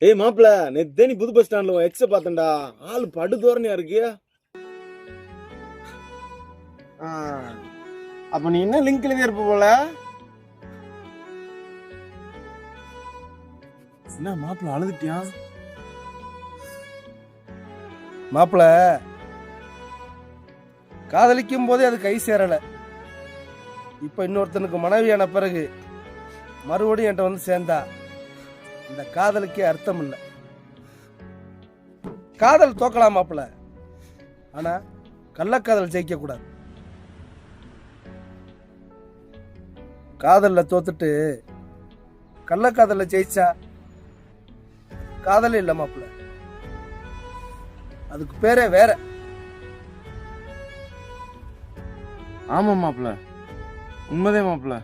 ஏய் மாப்பிள, நேத்து நீ புது பஸ் ஸ்டாண்ட்ல உன் எக்ஸ பார்த்தேன்டா. ஆளு படு தோரணையா இருக்கு. ஆ, அப்ப நீ என்ன லிங்க்ல இருப்ப போல. என்ன மாப்பிள அழுதுட்டியா? மாப்பிள காதலிக்கும் போதே அது கை சேரல. இப்ப இன்னொருத்தனுக்கு மனைவியான பிறகு மறுபடியும் என்கிட்ட வந்து சேர்ந்தா இந்த காதலுக்கே அர்த்தம் இல்லை. காதல் தோக்கலாம் மாப்பிள, ஆனா கள்ளக்காதல் ஜெயிக்க கூடாது. காதல்ல தோத்துட்டு கள்ளக்காதல்ல ஜெயிச்சா காதலே இல்லை மாப்பிள, அதுக்கு பேரே வேற. ஆமா மாப்பிள, உண்மைதே மாப்பிள.